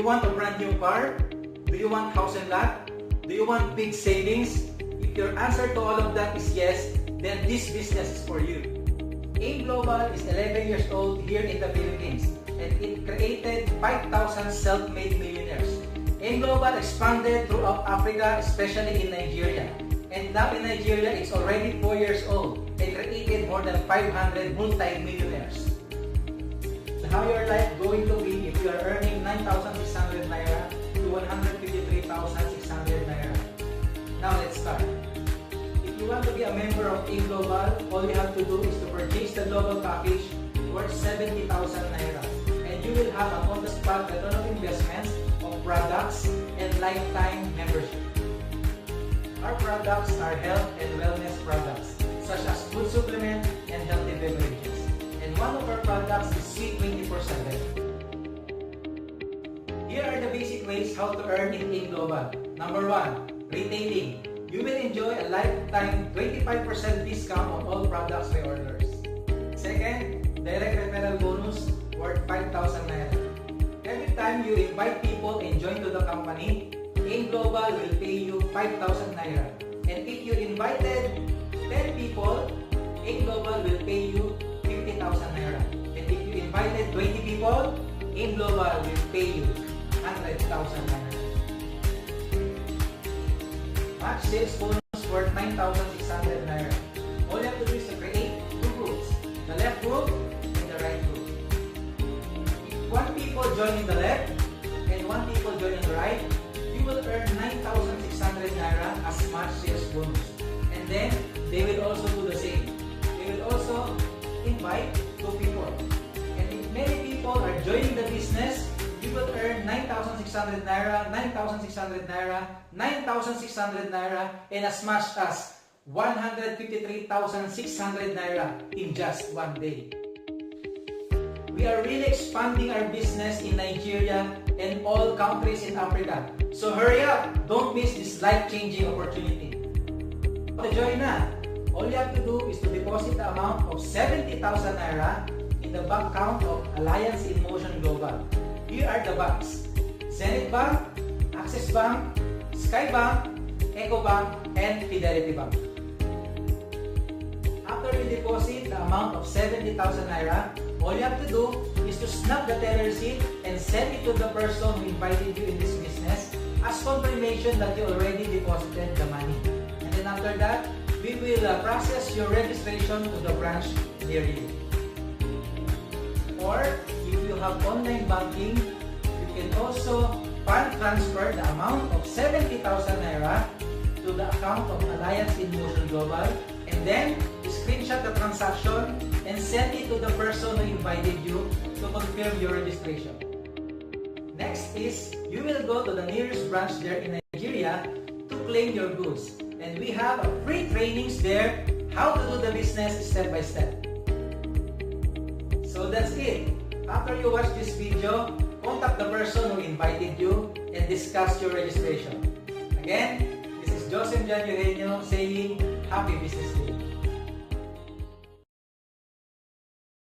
want a brand new car? Do you want house and lot? Do you want big savings? If your answer to all of that is yes, then this business is for you. AIM Global is 11 years old here in the Philippines, and it created 5,000 self-made millionaires. AIM Global expanded throughout Africa, especially in Nigeria. And now in Nigeria, it's already 4 years old and created more than 500 multi-millionaires. So how your life going to be if you are earning 9,600 naira to 153,600 naira? Now let's start. If you want to be a member of AIM Global, all you have to do is to purchase the global package worth 70,000 naira, and you will have an on-the-spot return of investments of products and lifetime membership. Our products are health and wellness products, such as food supplement and healthy beverages. And one of our products is Sweet 24/7. Here are the basic ways how to earn in AIM Global. Number 1, retailing. You will enjoy a lifetime 25% discount on all products by orders. Second, direct referral bonus worth 5,000 naira. Every time you invite people and join to the company, AIM Global will pay you 5,000 naira. And if you invited 10 people, AIM Global will pay you 50,000 naira. And if you invited 20 people, AIM Global will pay you 100,000 naira. Match sales bonus worth 9,600 naira. All you have to do is to create two groups, the left group and the right group. If one people join in the left and one people join in the right, you will earn 9,600 naira as match sales bonus. And then they will also do the same. They will also invite two people. And if many people are joining the business, you will earn 9,600 naira, 9,600 naira, 9,600 naira, and as much as 153,600 naira in just one day. We are really expanding our business in Nigeria and all countries in Africa. So hurry up! Don't miss this life-changing opportunity. To join na, all you have to do is to deposit the amount of 70,000 naira in the bank account of Alliance in Motion Global. Here are the banks: Zenith Bank, Access Bank, Sky Bank, Ecobank, and Fidelity Bank. After you deposit the amount of 70,000 naira, all you have to do is to snap the teller receipt and send it to the person who invited you in this business as confirmation that you already deposited the money. And then after that, we will process your registration to the branch near you. Or if you have online banking, you can also fund transfer the amount of 70,000 naira to the account of Alliance in Motion Global, and then screenshot the transaction and send it to the person who invited you to confirm your registration. Next is, you will go to the nearest branch there in Nigeria to claim your goods. And we have a free trainings there, how to do the business step by step. So that's it. After you watch this video, contact the person who invited you and discuss your registration. Again, this is Joseph Jan Eugenio saying Happy Business Day.